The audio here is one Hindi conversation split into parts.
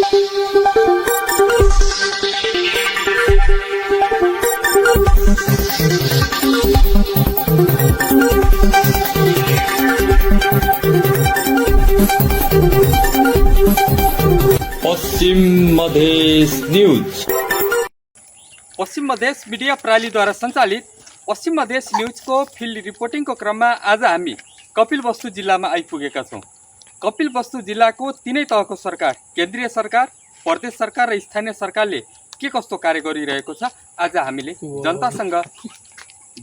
पश्चिम मधेश न्यूज। पश्चिम मधेश मीडिया प्रणालीद्वारा सञ्चालित पश्चिम मधेश न्यूजको फिल्ड रिपोर्टिङको क्रममा आज हामी कपिलवस्तु जिल्लामा आइपुगेका छौँ। कपिलवस्तु जिल्लाको तीनै तहको सरकार, केन्द्रीय सरकार, प्रदेश सरकार र स्थानीय सरकारले के कस्तो कार्य गरिरहेको छ आज हामीले जनतासँग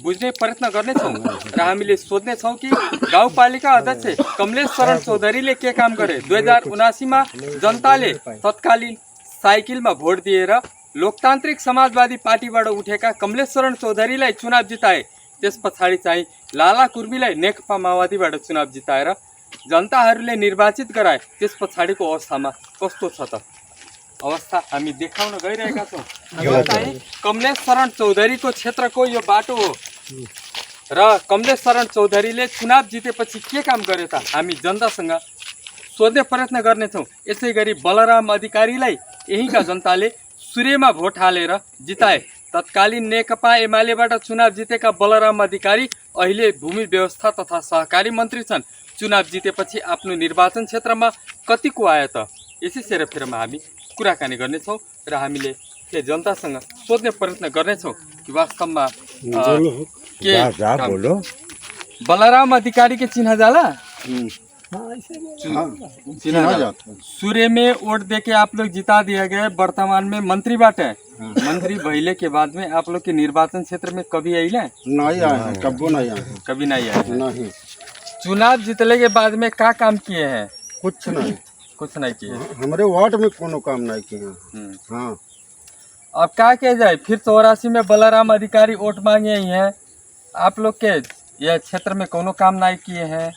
बुझ्ने प्रयत्न गर्नेछौँ र हामीले सोध्नेछौँ कि गाउँपालिका अध्यक्ष कमलेश शरण चौधरीले के काम गरे। 2079 मा जनताले तत्कालीन साइकलमा भोट दिएर लोकतान्त्रिक समाजवादी पार्टीबाट उठेका कमलेश शरण चौधरीलाई चुनाव जिताए। त्यस पछाडि चाहिँ लाला कुर्मीलाई नेकपा माओवादीबाट चुनाव जिताएर जनताहरूले निर्वाचित गराए। त्यस पछाडिको अवस्थामा कस्तो छ त अवस्था हामी देखाउन गइरहेका छौँ। यो चाहिँ कमलेश शरण चौधरीको क्षेत्रको यो बाटो हो र कमलेश शरण चौधरीले चुनाव जितेपछि के काम गरे त हामी जनतासँग सोध्ने प्रयत्न गर्नेछौँ। यसै गरी बलराम अधिकारीलाई यहीँका जनताले सूर्यमा भोट हालेर जिताए। तत्कालीन नेकपा एमालेबाट चुनाव जितेका बलराम अधिकारी अहिले भूमि व्यवस्था तथा सहकारी मन्त्री छन्। चुनाव जितेपछि आफ्नो निर्वाचन क्षेत्रमा कतिको आयो त यसै सेरोफेरोमा हामी कुराकानी गर्नेछौँ र हामीले के जनतासँग सोध्ने प्रयत्न गर्नेछौँ कि वास्तवमा के बलराम अधिकारी के चिन्ह जाला सूर्य में वोट देके आप लोग जिता दिया गया। वर्तमान में मंत्री बाटे मंत्री भइले के बाद में आप लोग के निर्वाचन क्षेत्र में कभी आइले नहीं आए, कभी नहीं आए नहीं। चुनाव जीतने के बाद में क्या काम किए हैं? कुछ नहीं किए। हमारे वार्ड में कोनो काम नहीं किए। हाँ अब क्या किया जाए? फिर 84 में बलराम अधिकारी वोट मांगे ही हैं, आप लोग के यह क्षेत्र में कोनो काम नहीं किए हैं,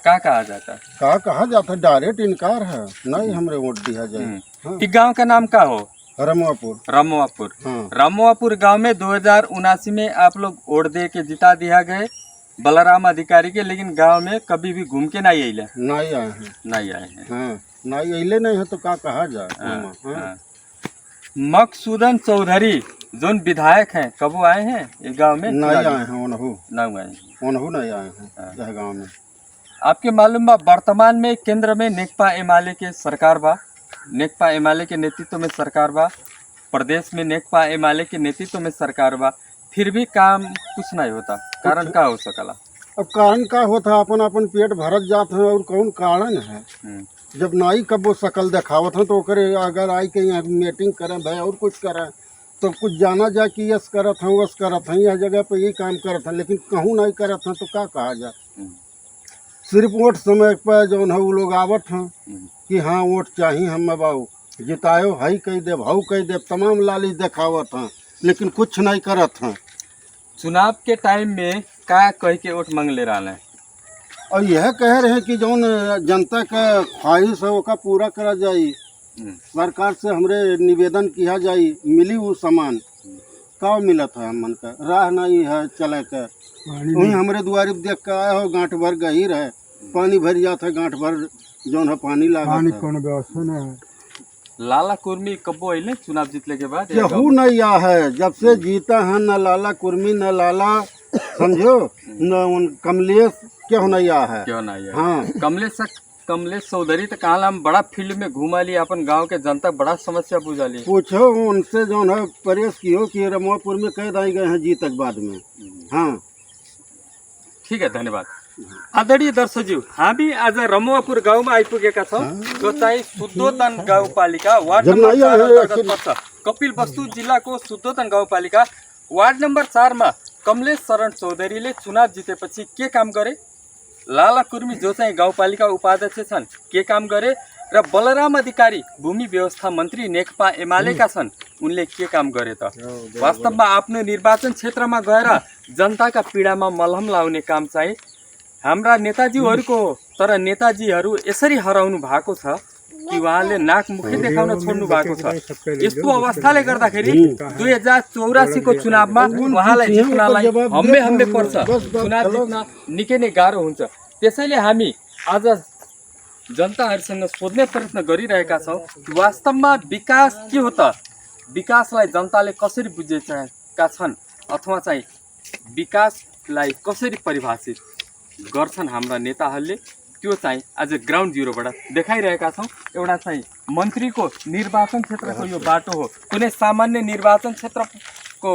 क्या कहा जाता है? क्या कहा जाता है? डायरेक्ट इनकार है, नहीं हमारे वोट दिया जाए। हाँ। गांव का नाम क्या हो? रमुआपुर। हाँ। रमुआपुर गांव में 2079 में आप लोग वोट दे के जिता दिया गए बलराम अधिकारी के, लेकिन गांव में कभी भी घूम के नहीं आए हैं। नहीं आए हैं। हाँ, नहीं आइले नहीं है तो क्या कहा जाए? हाँ। मकसूदन चौधरी जो विधायक हैं कब आए हैं ये गांव में? नहीं आए हैं, नहीं आए हैं गाँव में। आपके मालूम बा वर्तमान में केंद्र में नेकपा एमाले के सरकार बा, नेकपा एमाले के नेतृत्व में सरकार बा, प्रदेश में नेकपा एमाले के नेतृत्व में सरकार बा, फिर भी काम कुछ नहीं होता। कारण क्या हो सकला? अब कारण क्या होता? अपन पेट भरत जाते हैं और कौन कारण है? जब नाई कब वो शकल दिखावत है तो अगर आई के यहाँ मीटिंग करें भाई और कुछ करें तो कुछ जाना जाए कि यस करत हैं वस करत हैं, यह जगह पे यही काम करत हैं, लेकिन कहूँ नहीं करत हैं तो क्या कहा जाए? सिर्फ वोट समय पर जो है वो लोग आवत हैं कि हाँ वोट चाहिए हम बाबू जितायो हाई कह दे भाऊ कह दे, तमाम लालच दिखावत हैं लेकिन कुछ नहीं करत हैं। चुनाव के टाइम में क्या कह के वोट मांग ले रहा है और यह कह रहे हैं कि जो जनता का ख्वाहिश है वो पूरा करा जाए, सरकार से हमरे निवेदन किया जाए, मिली वो सामान का मिलत है मन का राह नहीं है चले के वहीं हमरे दुआरी देख के आए हो गांठ भर गहीर है, पानी भर जाता है गांठ भर जो है पानी लगा व्यवस्था नहीं। लाला कुर्मी कब आइले चुनाव जीतने के बाद? यहू नहीं आ है जब से जीता है, न लाला कुर्मी न लाला समझो न कमलेश क्यों नहीं आ है। हाँ कमलेश चौधरी तो कहा हम बड़ा फील्ड में घुमा ली, अपन गांव के जनता बड़ा समस्या बुझा ली। पूछो उनसे जो है प्रयास कियो कि रमुआपुर में कैद आई गए हैं जीतक बाद में। हाँ ठीक है, धन्यवाद। आदरणीय दर्शकज्यू, हामी आज रमुआपुर गाउँमा आइपुगेका छौँ जो चाहिँ सुद्धोधन गाउँपालिका वार्ड नम्बर 4 अन्तर्गत पर्छ। कपिलवस्तु जिल्लाको सुद्धोधन गाउँपालिका वार्ड नम्बर 4 मा कमलेश शरण चौधरीले चुनाव जितेपछि के काम गरे, लाला कुर्मी जो चाहिँ गाउँपालिका उपाध्यक्ष छन् के काम गरे र बलराम अधिकारी भूमि व्यवस्था मन्त्री नेकपा एमालेका छन् उनले के काम गरे त? वास्तवमा आफ्नो निर्वाचन क्षेत्रमा गएर जनताका पीडामा मलहम लाउने काम चाहिँ हाम्रा नेताजीहरूको हो। तर नेताजीहरू यसरी हराउनु भएको छ कि उहाँले नाक मुखै देखाउन छोड्नु भएको छ। यस्तो अवस्थाले गर्दाखेरि 2084 को चुनावमा उहाँलाई जित्नलाई हम्मे पर्छ। चुनाव जित्न निकै नै गाह्रो हुन्छ। त्यसैले हामी आज जनताहरूसँग सोध्ने प्रयत्न गरिरहेका छौँ कि वास्तवमा विकास के हो त, विकासलाई जनताले कसरी बुझेका छन् अथवा चाहिँ विकासलाई कसरी परिभाषित गर्छन् हाम्रा नेताहरूले, त्यो चाहिँ आज ग्राउन्ड जिरोबाट देखाइरहेका छौँ। एउटा चाहिँ मन्त्रीको निर्वाचन क्षेत्रको यो बाटो हो, कुनै सामान्य निर्वाचन क्षेत्रको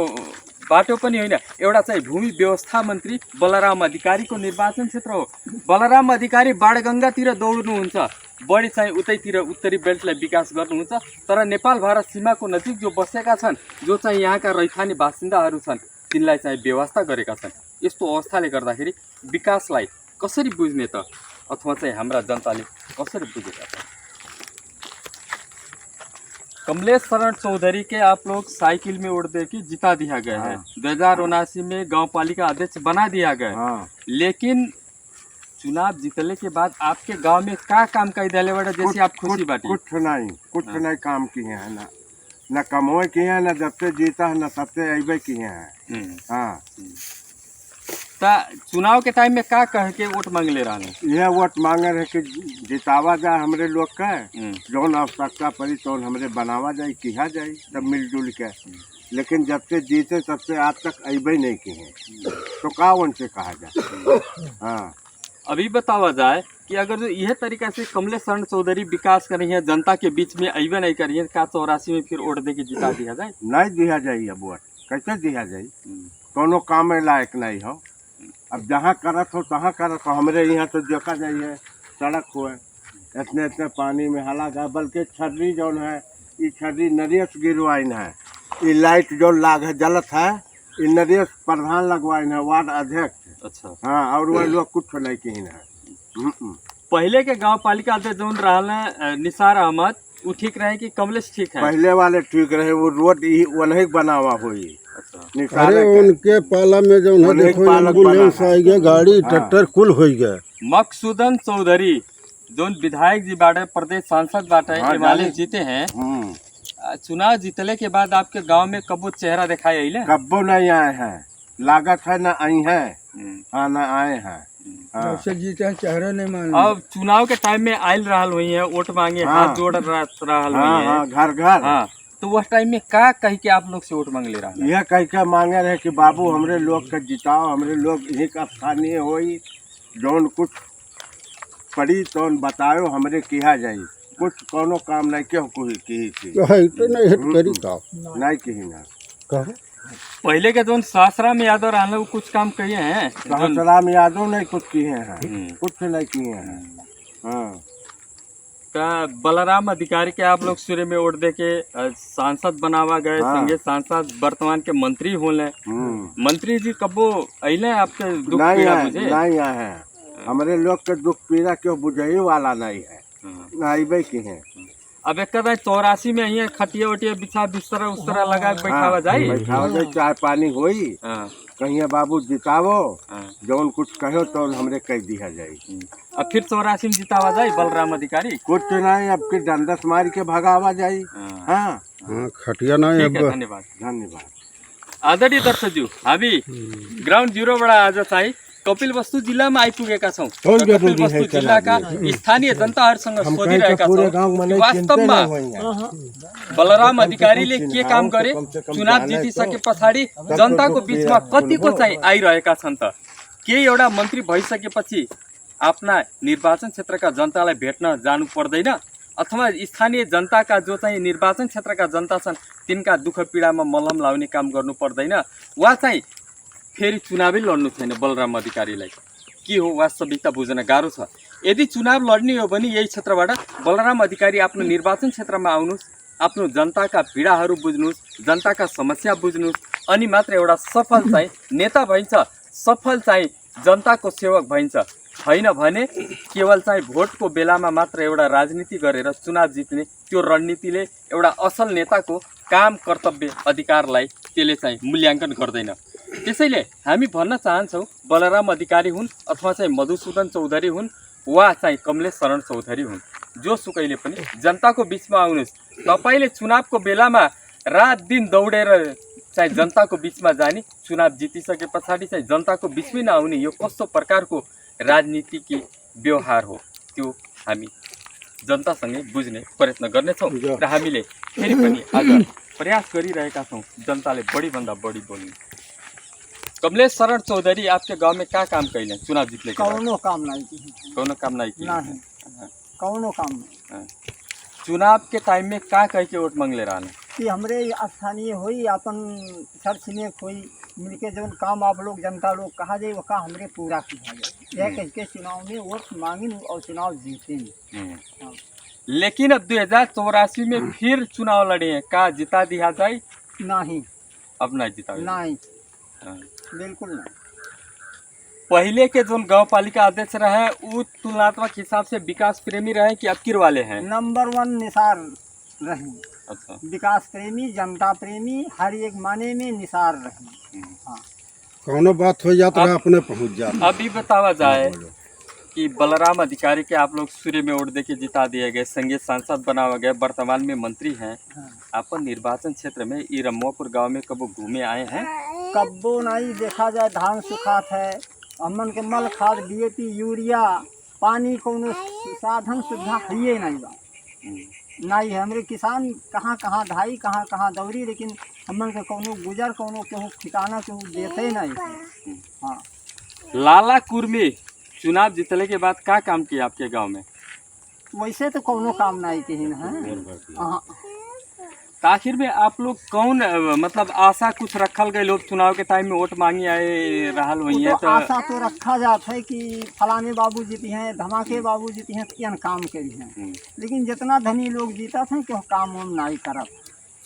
बाटो पनि होइन। एउटा चाहिँ भूमि व्यवस्था मन्त्री बलराम अधिकारीको निर्वाचन क्षेत्र हो। बलराम अधिकारी बाणगङ्गातिर दौड्नुहुन्छ, बढी चाहिँ उतैतिर उत्तरी बेल्टलाई विकास गर्नुहुन्छ, तर नेपाल भारत सीमाको नजिक जो बसेका छन्, जो चाहिँ यहाँका रैथाने बासिन्दाहरू छन्, तिनलाई चाहिँ व्यवस्था गरेका छन्। यस्तो अवस्थाले गर्दाखेरि विकासलाई कसरी बुझ्ने त, अथवा चाहिँ हाम्रा जनताले कसरी बुझेका छन्। कमलेश शरण चौधरी के आप लोग साइकिल में उड़ दे के जिता दिया गया है। 2079 में गांवपालिका अध्यक्ष बना दिया गया, लेकिन चुनाव जीतने के बाद आपके गांव में क्या काम कर दिले बड़ा जैसे आप खुशी बाटी? कुछ नहीं काम किए हैं ना, न कमोए किए हैं, न जब से जीता है न सबसे अबे किए हैं। हाँ, चुनाव के टाइम में क्या कह के वोट मांग ले रहा है? यह वोट मांगे रहे कि जितावा जाए हमरे लोग का, जौन आवश्यकता पड़ी तो हमरे बनावा जाए, किया जाए सब मिलजुल के। लेकिन जब से जीते तब से आज तक अबे नहीं किए, तो का उनसे कहा जाए। हाँ, अभी बतावा जाए कि अगर यह तरीका से कमलेश शरण चौधरी विकास कर रही है, जनता के बीच में अबे नहीं कर रही है, का 84 में फिर वोट दे के जिता दिया जाए? नहीं दिया जाए, अब वोट कैसे दिया जाए? कोनो काम में लायक नहीं हो। अब जहाँ करत हो तहाँ करत हो। हमारे यहाँ तो देखा जाइए सड़क हो इतने इतने पानी में हला गया, बल्कि छर्री जो है ये छर्री नरियस गिरवाइन है, ये लाइट जो लाग है जलत है, ये नरियस प्रधान लगवाइन है, वार्ड अध्यक्ष। अच्छा, हाँ, और वह लोग कुछ नहीं किन है। पहले के गांव पालिका अध्यक्ष जो रहा निसार अहमद, वो ठीक रहे कि कमलेश ठीक है? पहले वाले ठीक रहे, वो रोड वही बनावा हुई। अरे उनके पाला में जो है देखो एम्बुलेंस आई गया, गाड़ी ट्रैक्टर कुल हो गया। मकसूदन चौधरी जो विधायक जी बाटे, प्रदेश सांसद बाटे, हिमालय जीते हैं, चुनाव जीतने के बाद आपके गांव में कबो चेहरा दिखाई अइले? कब्बो नहीं आए हैं, लागत है न आई है, हाँ न आए हैं। जीते हैं चेहरा नहीं मान। अब चुनाव के टाइम में आयल रहल हुई है, वोट मांगे, हाथ जोड़ रहल हुई है, घर घर। हाँ, तो वह टाइम में क्या कह के आप लोग से वोट मांग ले रहा है? यह कह के मांगे रहे कि बाबू हमरे लोग का जिताओ, हमरे लोग यही का स्थानीय होई, जौन कुछ पड़ी तो बताओ, हमरे किया जाए। कुछ कोनो काम नहीं के कोई नहीं कही ना। पहले के जो सासराम यादव रहने वो कुछ काम किए हैं? सासराम यादव नहीं कुछ किए हैं, कुछ नहीं किए हैं। हाँ, बलराम अधिकारी के आप लोग सूर्य में वोट दे के सांसद बनावा गए। संगे सांसद वर्तमान के मंत्री होले। मंत्री जी कबो अइले आपके दुख पीड़ा बुझे? नहीं आए हैं, हमारे लोग के दुख पीड़ा क्यों बुझे वाला नहीं है, नहीं की है। अब एक 84 में ये खटिया वटिया बिछा बिस्तरा उस्तरा लगा के बैठावा जाए, चाय पानी होई, कहीं बाबू जितावो, जौन कुछ कहो तो हमरे कह दिया जाए। अब फिर 84 में जितावा जाए बलराम अधिकारी? कुछ नहीं, अब फिर डंडस मार के भगावा जाए। हाँ, खटिया नहीं। धन्यवाद, धन्यवाद। आदरणीय दर्शकज्यू, हामी ग्राउन्ड जिरोबाट आज चाहिँ कपिलवस्तु जिल्लामा आइपुगेका छौँ। कपिलवस्तु जिल्लाका स्थानीय जनताहरूसँग सोधिरहेका छौँ वास्तवमा बलराम अधिकारीले के काम गरे, चुनाव जितिसके पछाडि जनताको बीचमा कतिको चाहिँ आइरहेका छन् त, के एउटा मन्त्री भइसकेपछि आफ्ना निर्वाचन क्षेत्रका जनतालाई भेट्न जानु पर्दैन, अथवा स्थानीय जनताका जो चाहिँ निर्वाचन क्षेत्रका जनता छन् तिनका दुःख पीडामा मलम लाउने काम गर्नु पर्दैन, वा चाहिँ फेरि चुनावै लड्नु छैन बलराम अधिकारीलाई? के हो वास्तविकता बुझ्न गाह्रो छ। यदि चुनाव लड्ने हो भने यही क्षेत्रबाट बलराम अधिकारी आफ्नो निर्वाचन क्षेत्रमा आउनुहोस्, आफ्नो जनताका पीडाहरू बुझ्नुहोस्, जनताका समस्या बुझ्नुहोस्, अनि मात्र एउटा सफल चाहिँ नेता भइन्छ, सफल चाहिँ जनताको सेवक भइन्छ। होइन भने केवल चाहिँ भोटको बेलामा मात्र एउटा राजनीति गरेर चुनाव जित्ने त्यो रणनीतिले एउटा असल नेताको काम कर्तव्य अधिकारलाई त्यसले चाहिँ मूल्याङ्कन गर्दैन। त्यसैले हामी भन्न चाहन्छौँ बलराम अधिकारी हुन् अथवा चाहिँ मधुसूदन चौधरी हुन् वा चाहिँ कमलेश शरण चौधरी हुन्, जो सुकैले पनि जनताको बिचमा आउनुहोस्। तपाईँले चुनावको बेलामा रात दिन दौडेर चाहिँ जनताको बिचमा जाने, चुनाव जितिसके पछाडि चाहिँ जनताको बिचमै नआउने यो कस्तो प्रकारको राजनीतिक व्यवहार हो, त्यो हामी जनता सँगै बुझ्ने प्रयत्न गर्नेछौँ र हामीले फेरि पनि आज प्रयास गरिरहेका छौँ जनताले बढीभन्दा बढी बोल्ने। कमलेश शरण चौधरी आपके गांव में क्या काम कैले चुनाव जीतने के बाद? कौनो काम नहीं की कौनो काम नहीं किए नहीं हैं। कौनो काम नहीं हाँ। चुनाव के टाइम में क्या कह के वोट मांगले रहने? कि हमरे स्थानीय होई अपन सर छिनेक होई मिलके जौन काम आप लोग जनता लोग कहा जाए वो का हमरे पूरा किया जाए यह कह के चुनाव में वोट मांगिन और चुनाव जीतें। हाँ। लेकिन अब 2084 में फिर चुनाव लड़े हैं, का जिता दिया जाए? नहीं अब नहीं जिता। नहीं हाँ। बिल्कुल नहीं। पहले के जो गांव पालिका अध्यक्ष रहे वो तुलनात्मक हिसाब से विकास प्रेमी रहे कि अबकिर वाले हैं? नंबर 1 निसार रही। अच्छा। विकास प्रेमी जनता प्रेमी हर एक माने में निसार रही। हाँ। कौनो बात हो जाता है अपने पहुंच जाता। अभी बतावा जाए कि बलराम अधिकारी के आप लोग सूर्य में वोट देके जिता दिए गए, संगीत सांसद बनावा गए, वर्तमान में मंत्री हैं। हाँ। अपन निर्वाचन क्षेत्र में ई रमोपुर गांव में कबो घूमे आए हैं? कब्बो नहीं देखा जाए धान सुखात है हमन के मल खाद DAP यूरिया पानी कोनो साधन सुविधा है ही नहीं बा नहीं है। हमरे किसान कहाँ कहाँ ढाई कहाँ कहाँ दौरी लेकिन हमन के कोनो गुजर कोनो केहू ठिकाना केहू देते नहीं। हाँ। लाला कुर्मी चुनाव जीतने के बाद क्या काम किया आपके गांव में? वैसे तो कोनो काम नहीं कहीं है। हाँ। तो आखिर में आप लोग कौन मतलब आशा कुछ रखल गए लोग चुनाव के टाइम में वोट मांगी आए रहल हुई है? तो आशा तो रखा जाता है कि फलाने बाबू जीती हैं धमाके बाबू जीती हैं तो काम करी हैं लेकिन जितना धनी लोग जीता थे कि काम हम नहीं करब।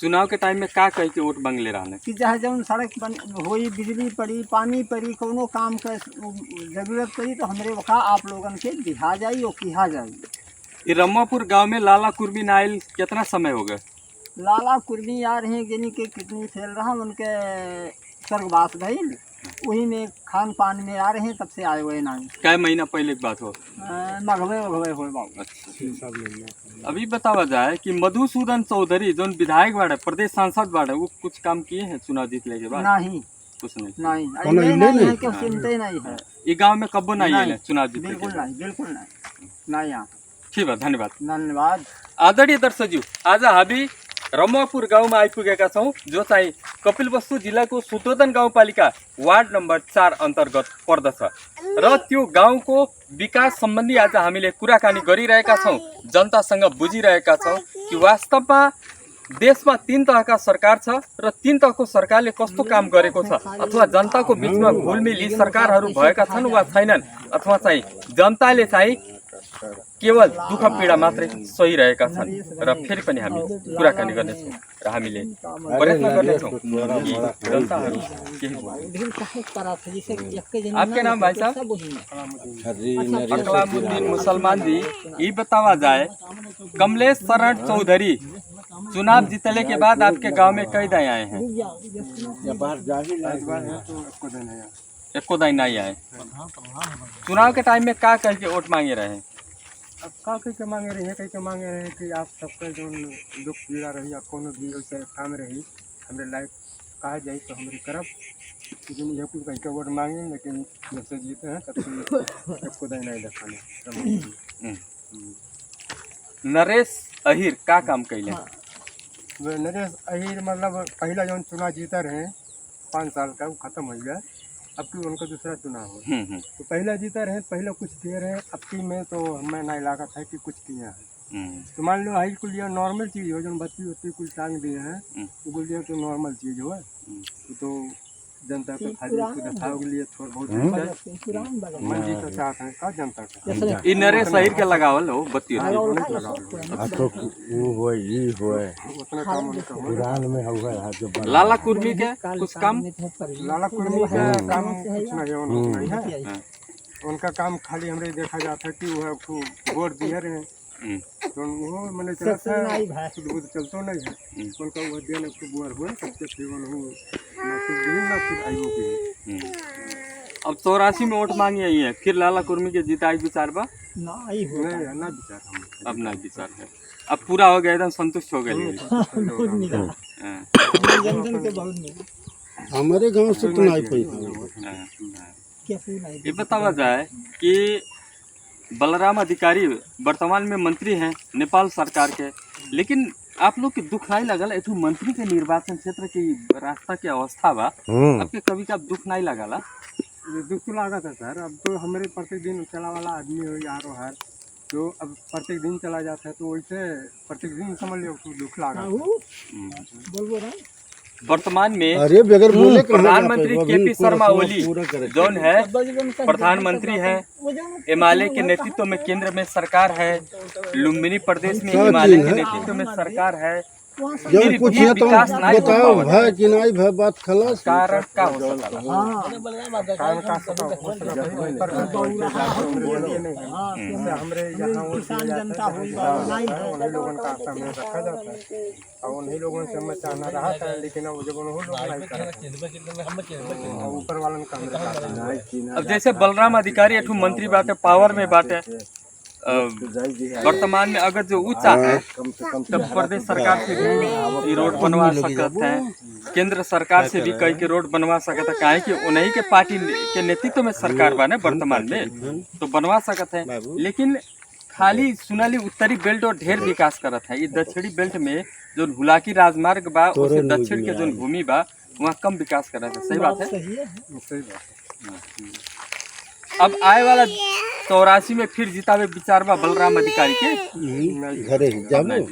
चुनाव के टाइम में क्या कह के वोट मांगले रहने? कि चाहे जौन सड़क बन होई बिजली पड़ी पानी पड़ी कोनो काम का जरूरत पड़ी तो हमरे वहाँ आप लोगन के दिखा जाई और किया जाई। ये रम्मापुर गांव में लाला कुर्मी नाइल कितना समय हो गए? लाला कुर्मी आ रहे हैं गिनी के कितनी फैल रहा उनके स्वर्गवास भइल वही में खान पान में आ रहे हैं तब से आए हुए नहीं। क्या महीना पहले की बात हो? मघवे वघवे हो बाबू। अच्छा। अभी बतावा जाए कि मधुसूदन चौधरी जो विधायक बाड़े प्रदेश सांसद बाड़े वो कुछ काम किए हैं चुनाव जीतने के बाद? नहीं कुछ नहीं। नहीं है क्यों चिंता नहीं है। ये गांव में कब्बो नहीं है चुनाव जीतने के बिल्कुल बाद? नहीं बिल्कुल नहीं यहाँ। ठीक है धन्यवाद। धन्यवाद। आदरणीय दर्शकज्यू आज हामी रम्मापुर गाउँमा आइपुगेका छौँ जो चाहिँ कपिलवस्तु जिल्लाको सुतोदन गाउँपालिका वार्ड नम्बर 4 अन्तर्गत पर्दछ र त्यो गाउँको विकास सम्बन्धी आज हामीले कुराकानी गरिरहेका छौँ जनतासँग बुझिरहेका छौँ कि वास्तवमा देशमा 3 तहका सरकार छ र 3 तहको सरकारले कस्तो काम गरेको छ अथवा जनताको बिचमा घुलमिल यी सरकारहरू भएका छन् वा छैनन् अथवा चाहिँ जनताले चाहिँ केवल दुःख पीडा मात्रै सहिरहेका छन् र फेरि पनि हामी कुराकानी गर्नेछौँ र हामीले प्रयत्न गर्नेछौँ कि जनताहरू केही बोलूं। आपके नाम भाई साहब? अकलामुद्दीन मुसलमान जी। ये बतावा जाए कमलेश शरण चौधरी चुनाव जीतने के बाद आपके गांव में कई दिन आए हैं? एको दिन नहीं आए। चुनाव के टाइम में क्या कह के वोट मांगे रहे हैं? अब का कह मांगे रहे हैं कह मांगे रहे हैं कि आप सबका जो दुख पीड़ा रही या कोनो भी वैसे काम रही हमरे लायक कहा जाए तो हमारी करब लेकिन यह कुछ कह के वोट मांगे लेकिन जब से जीते हैं तब से सबको दिन नहीं देखाने। नरेश अहिर का काम कैले? नरेश अहिर मतलब पहला जो चुनाव जीता रहे 5 साल का वो खत्म हो गया अब की उनका दूसरा चुनाव हो तो पहला जीता रहे पहले कुछ किए रहे अब की में तो हमें ना इलाका था कि कुछ किया है तो मान लो हाई कुल नॉर्मल चीज़ हो जो बत्ती वत्ती कुल टांग दिए हैं तो बोल दिया तो नॉर्मल चीज़ हो तो जनता को खाली दिखाओ के लिए थोड़ा बहुत मंजी तो चाहते हैं का जनता का इ नरेश अहिर के लगावल हो बत्ती तो वो ये हुआ उतना काम उनका पुरान में हुआ लाला कुर्मी के कुछ काम? लाला कुर्मी का काम कुछ नहीं है उनका काम खाली हमरे देखा जाता है कि वह वोट दिए रहे तो वो मैंने चला था दूध चलता नहीं है उनका वो देने को बुआर हुआ सबसे जीवन हो ना कुछ दिन ना फिर आयु की। अब 84 में वोट मांगी आई है फिर लाला कुर्मी के जीताई विचार बा? नहीं ना विचार हम अब ना विचार है अब पूरा हो गया एकदम संतुष्ट हो गए। हमारे गांव से तो नहीं पैसा। ये बतावा जाए कि बलराम अधिकारी वर्तमान में मंत्री हैं नेपाल सरकार के, लेकिन आप लोग के दुख नहीं लगल एठू मंत्री के निर्वाचन क्षेत्र की रास्ता की अवस्था बा, आपके कभी का दुख नहीं लगला? दुख तो लगा था सर। अब तो हमारे प्रत्येक दिन चला वाला आदमी हो यार हो हर, तो अब प्रत्येक दिन चला जाता है तो वैसे प्रत्येक दिन समझ लो तो दुख लगा। वर्तमान में अरे बगैर बोले प्रधानमंत्री केपी शर्मा ओली जौन है प्रधानमंत्री है, हिमालय के नेतृत्व में केंद्र में सरकार है, लुम्बिनी प्रदेश में हिमालय के नेतृत्व में सरकार है, जब कुछ है तो बताओ भाई कि नहीं भाई, बात खलास। कारण का हो सकता है? हमारे यहाँ वो जनता उन्हीं लोगों का आशा में रखा जाता है और उन्हीं लोगों से मैं चाहना रहा था, लेकिन अब जब ऊपर वालों का अब जैसे बलराम अधिकारी एठू मंत्री बाटे, पावर में बाटे, वर्तमान में अगर जो ऊंचा है तब प्रदेश सरकार से भी रोड बनवा सकते हैं, केंद्र सरकार से भी कई के रोड बनवा सकते हैं, काहे कि उन्हीं के पार्टी के नेतृत्व में सरकार बने वर्तमान में, तो बनवा सकते हैं। लेकिन खाली सुनाली उत्तरी बेल्ट और ढेर विकास करत है, ये दक्षिणी बेल्ट में जो हुलाकी राजमार्ग बा उससे दक्षिण के जो भूमि बा वहाँ कम विकास करत है। सही बात है, सही बात। अब आए वाला 84 में फिर जितावे विचार बा बलराम अधिकारी के घरे जाबो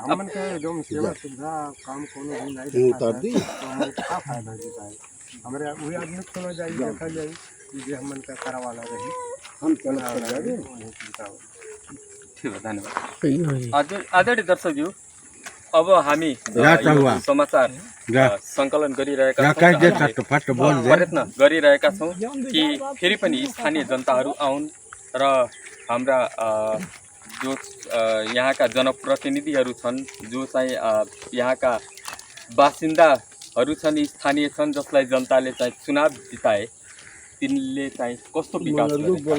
हमन के जो सेवा सुविधा काम कोनो भी नहीं उतार दी तो हमन का फायदा जीता है। हमारे वही आदमी सुना जाए देखा जाए जे हमन का करवाला रही हम चला जाबे। ठीक है, धन्यवाद। आदरणीय दर्शकज्यू, अब हामी समाचार सङ्कलन गरिरहेका छौँ, प्रयत्न गरिरहेका छौँ कि फेरि पनि स्थानीय जनताहरू आउन् र हाम्रा जो यहाँका जनप्रतिनिधिहरू छन्, जो चाहिँ यहाँका बासिन्दाहरू छन्, स्थानीय छन्, जसलाई जनताले चाहिँ चुनाव जिताए, तिनले चाहिँ कस्तो विकास गरेका।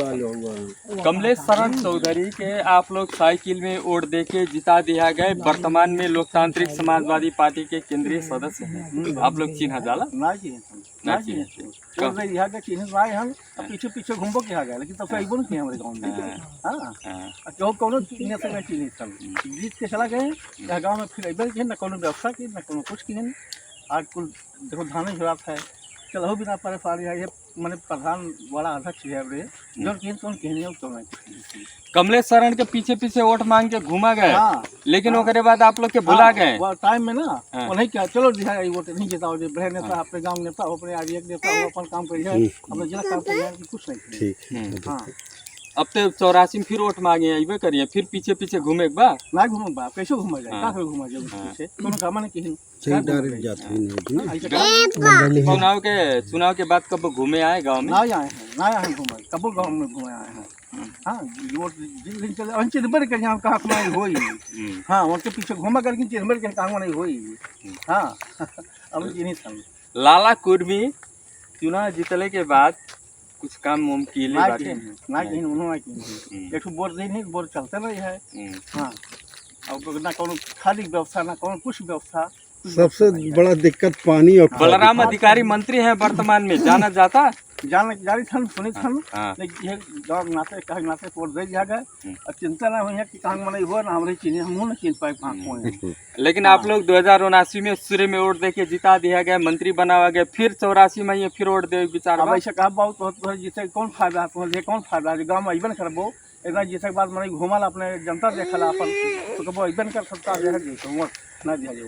कमलेश शरण चौधरी के आप लोग साइकिल में वोट देके जिता दिया गए, वर्तमान में लोकतांत्रिक समाजवादी पार्टी के केंद्रीय सदस्य हैं। आप लोग चिन्ह जाला ना चिन्ह हम पीछे पीछे घूमबो के आ गए, लेकिन तब अइबो नहीं हमारे गांव में। हां जो कोनो चिन्ह से मैं चिन्ह सब जीत के चला गए गांव में, फिर अइबो के ना कोनो व्यवसाय की ना कोनो कुछ की। आज कुल देखो धान जरूरत है, चलो बिना परेशानी है। मैंने प्रधान बड़ा अध्यक्ष है रे जो कहने हो तो नहीं। कमलेश शरण के पीछे पीछे वोट मांग के घुमा गए, लेकिन ओकरे बाद आप लोग के भुला गए टाइम में ना। उन्हें क्या चलो दिखा वोट नहीं जिताओ, बड़े नेता अपने गांव नेता हो, अपने आज एक नेता हो, अपन काम करिए, अपने जिला काम करिए, कुछ नहीं। ठीक। हाँ, अब तो 84 में फिर वोट मांगे अबे करिए, फिर पीछे पीछे घूमे बा ना घूमे बा कैसे घूमा जाए, का घूमा जाए पीछे कोनो काम नहीं किन डायरेक्ट जाते हैं। चुनाव के बाद कब घूमे आए गांव में? ना आए हैं घूमे, कब गांव में घूमे आए हैं। हाँ, वोट जिस दिन चले अंचित बढ़ कर यहाँ कहाँ नहीं होई। हाँ, उनके पीछे घूमा करके चिन्ह बढ़ के कहाँ नहीं होई। हाँ, अब नहीं समझ। लाला कुर्मी चुनाव जीतले के बाद कुछ काम मुम किए बाटे ना कि उन्होंने एक बोर नहीं बोर चलते रही है। हाँ, अब ना कोनो खाली व्यवस्था ना कोनो कुछ व्यवस्था। सबसे बड़ा दिक्कत पानी और बलराम अधिकारी मंत्री हैं वर्तमान में, जाना जाता जारी थन सुनी थन, लेकिन ये गांव नाते कहा नाते पोर दे जा गए। अब चिंता ना हुई है कि कहाँ मनाई हो ना हमारे चीनी हम न चिन पाए कहाँ हुए। लेकिन आप लोग 2079 में सूर्य में वोट देके जिता दिया गया, मंत्री बनावा गया, फिर 84 में ये फिर वोट दे विचार। अब ऐसा कहा बहुत तो जिसे कौन फायदा तुम्हारे, कौन फायदा गाँव में अबन करबो एकदम जिसे बाद मैंने घूमल अपने जनता देखला अपन तो कबो अबन कर सकता है ना दिया जाए।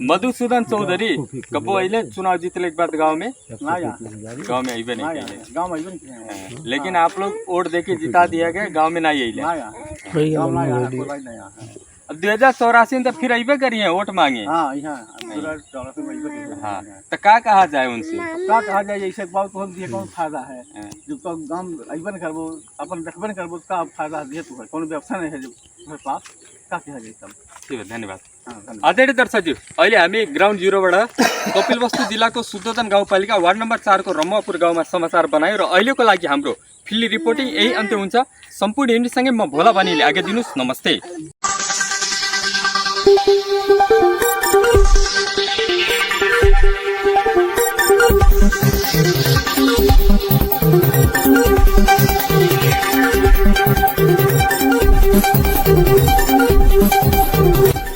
मधुसूदन चौधरी कबो अइले चुनाव जीतले के बाद गांव में ना गांव में अइबे नहीं अइले, गांव में अइबे नहीं। लेकिन आप लोग वोट देके जिता दिया गया, गांव में नहीं अइले। अब 2084 में तो फिर अइबे करिए वोट मांगे। हाँ, तो क्या कहा जाए उनसे? क्या कहा जाए जैसे बहुत कौन फायदा है जब तो गाँव अइबन करबो अपन देखबन करबो का फायदा दे तो कौन व्यवस्था नहीं है जो पास का कहा जाए सब। ठीक है, धन्यवाद। आदरणीय दर्शकज्यू, अहिले हामी ग्राउन्ड जिरोबाट कपिलवस्तु जिल्लाको सुदोधन गाउँपालिका वार्ड नम्बर 4 को रम्मापुर गाउँमा समाचार बनायो र अहिलेको लागि हाम्रो फिल्ड रिपोर्टिङ यही अन्त्य हुन्छ। सम्पूर्ण युनिटसँगै म भोला बानीले आगे दिनुहोस्। नमस्ते।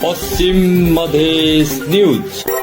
पश्चिम मधेश न्यूज।